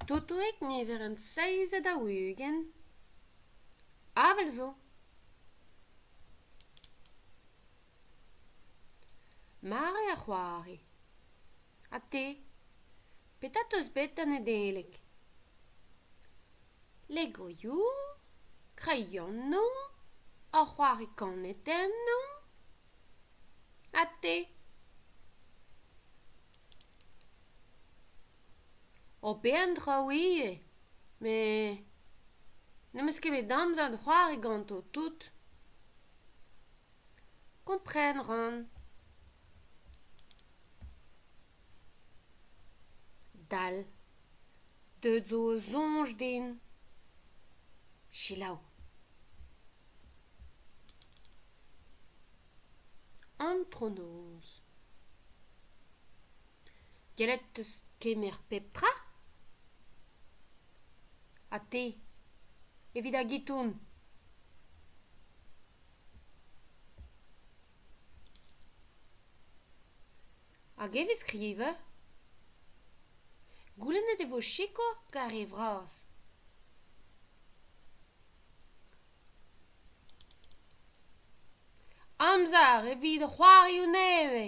Toto ik never een seize da ugen. Avel zo. Mare a c'hoari. A te, petat eus bet an edelik. Lego you, crayon no, a c'hoari kaneten no. A te. O ben draou ie, me nemes ket bet amzer c'hoari ganto tout. Kompren ran. Dal, de zo zonj din. Chilaou. Antronoz. Gelet eus kemer pep tra? A te, evit a gitoun. Hag eviz skrive? Goulennet e vo chiko gare vras. Amzar evit c'hoari o neve.